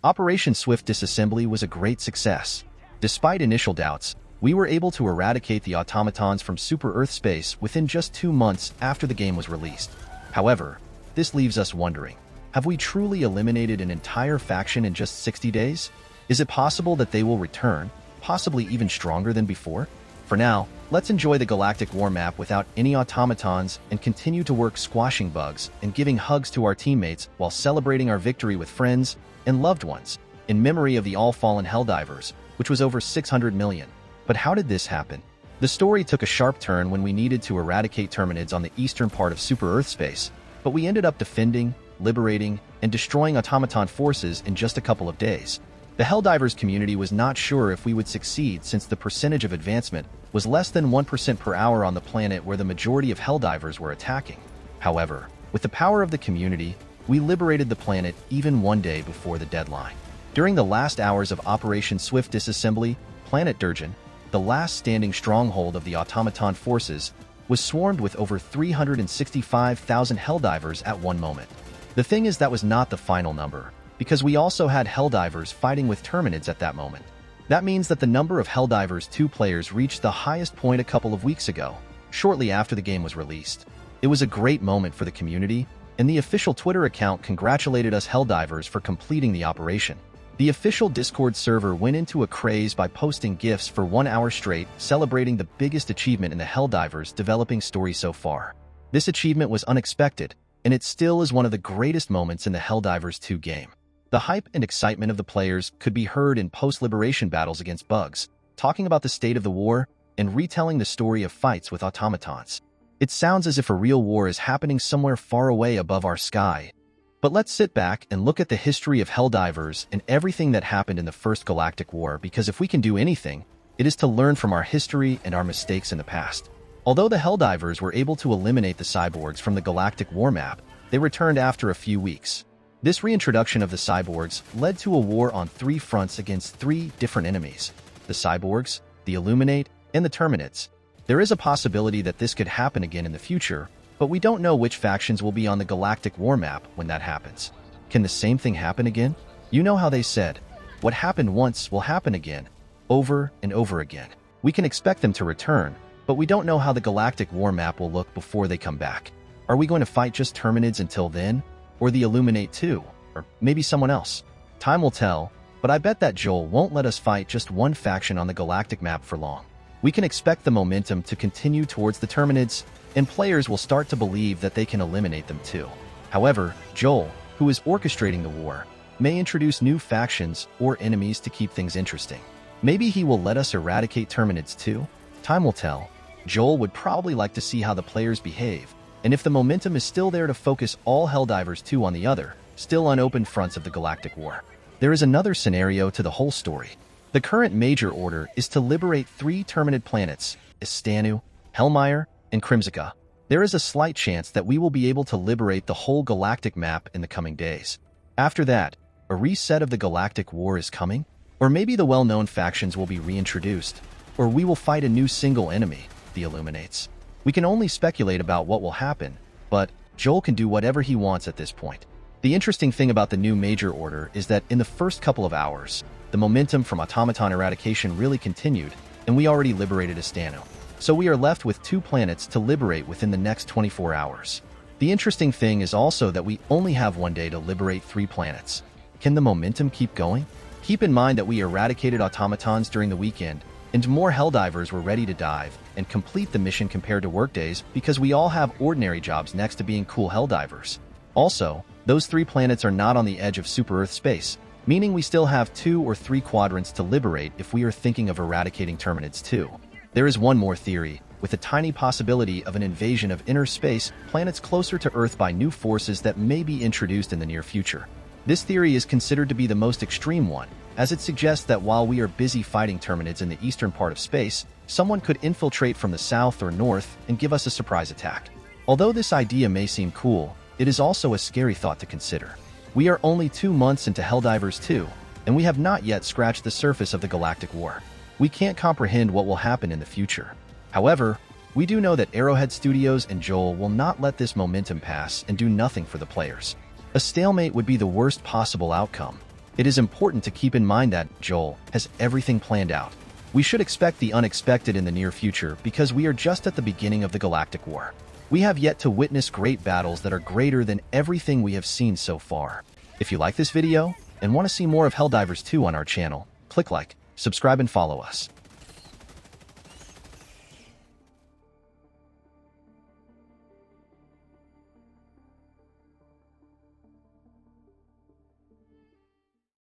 Operation Swift Disassembly was a great success. Despite initial doubts, we were able to eradicate the Automatons from Super-Earth space within just 2 months after the game was released. However, this leaves us wondering, have we truly eliminated an entire faction in just 60 days? Is it possible that they will return, possibly even stronger than before? For now, let's enjoy the Galactic War map without any automatons and continue to work squashing bugs and giving hugs to our teammates while celebrating our victory with friends and loved ones, in memory of the all-fallen Helldivers, which was over 600 million. But how did this happen? The story took a sharp turn when we needed to eradicate Terminids on the eastern part of Super-Earth space, but we ended up defending, liberating, and destroying automaton forces in just a couple of days. The Helldivers community was not sure if we would succeed since the percentage of advancement was less than 1% per hour on the planet where the majority of Helldivers were attacking. However, with the power of the community, we liberated the planet even one day before the deadline. During the last hours of Operation Swift Disassembly, Planet Durgan, the last standing stronghold of the automaton forces, was swarmed with over 365,000 Helldivers at one moment. The thing is, that was not the final number, because we also had Helldivers fighting with Terminids at that moment. That means that the number of Helldivers 2 players reached the highest point a couple of weeks ago, shortly after the game was released. It was a great moment for the community, and the official Twitter account congratulated us Helldivers for completing the operation. The official Discord server went into a craze by posting GIFs for 1 hour straight, celebrating the biggest achievement in the Helldivers developing story so far. This achievement was unexpected, and it still is one of the greatest moments in the Helldivers 2 game. The hype and excitement of the players could be heard in post-liberation battles against bugs, talking about the state of the war, and retelling the story of fights with automatons. It sounds as if a real war is happening somewhere far away above our sky. But let's sit back and look at the history of Helldivers and everything that happened in the first Galactic War, because if we can do anything, it is to learn from our history and our mistakes in the past. Although the Helldivers were able to eliminate the cyborgs from the Galactic War map, they returned after a few weeks. This reintroduction of the cyborgs led to a war on 3 fronts against 3 different enemies: the cyborgs, the Illuminate, and the Terminids. There is a possibility that this could happen again in the future, but we don't know which factions will be on the Galactic War map when that happens. Can the same thing happen again? You know how they said, what happened once will happen again, over and over again. We can expect them to return, but we don't know how the Galactic War map will look before they come back. Are we going to fight just Terminids until then? Or the Illuminate too? Or maybe someone else? Time will tell, but I bet that Joel won't let us fight just one faction on the Galactic map for long. We can expect the momentum to continue towards the Terminids, and players will start to believe that they can eliminate them too. However, Joel, who is orchestrating the war, may introduce new factions or enemies to keep things interesting. Maybe he will let us eradicate Terminids too? Time will tell. Joel would probably like to see how the players behave, and if the momentum is still there to focus all Helldivers 2 on the other, still unopened fronts of the Galactic War. There is another scenario to the whole story. The current major order is to liberate 3 Terminid planets, Istanu, Hellmire, and Crimsica. There is a slight chance that we will be able to liberate the whole Galactic map in the coming days. After that, a reset of the Galactic War is coming? Or maybe the well-known factions will be reintroduced, or we will fight a new single enemy, the Illuminates. We can only speculate about what will happen, but Joel can do whatever he wants at this point. The interesting thing about the new major order is that in the first couple of hours, the momentum from automaton eradication really continued, and we already liberated Istanu. So we are left with 2 planets to liberate within the next 24 hours. The interesting thing is also that we only have 1 day to liberate 3 planets. Can the momentum keep going? Keep in mind that we eradicated automatons during the weekend, and more Helldivers were ready to dive and complete the mission compared to workdays, because we all have ordinary jobs next to being cool Helldivers. Also, those 3 planets are not on the edge of Super-Earth space, meaning we still have 2 or 3 quadrants to liberate if we are thinking of eradicating Terminids too. There is one more theory, with a tiny possibility of an invasion of inner space planets closer to Earth by new forces that may be introduced in the near future. This theory is considered to be the most extreme one, as it suggests that while we are busy fighting Terminids in the eastern part of space, someone could infiltrate from the south or north and give us a surprise attack. Although this idea may seem cool, it is also a scary thought to consider. We are only 2 months into Helldivers 2, and we have not yet scratched the surface of the Galactic War. We can't comprehend what will happen in the future. However, we do know that Arrowhead Studios and Joel will not let this momentum pass and do nothing for the players. A stalemate would be the worst possible outcome, It is important to keep in mind that Joel has everything planned out. We should expect the unexpected in the near future because we are just at the beginning of the Galactic War. We have yet to witness great battles that are greater than everything we have seen so far. If you like this video and want to see more of Helldivers 2 on our channel, click like, subscribe and follow us.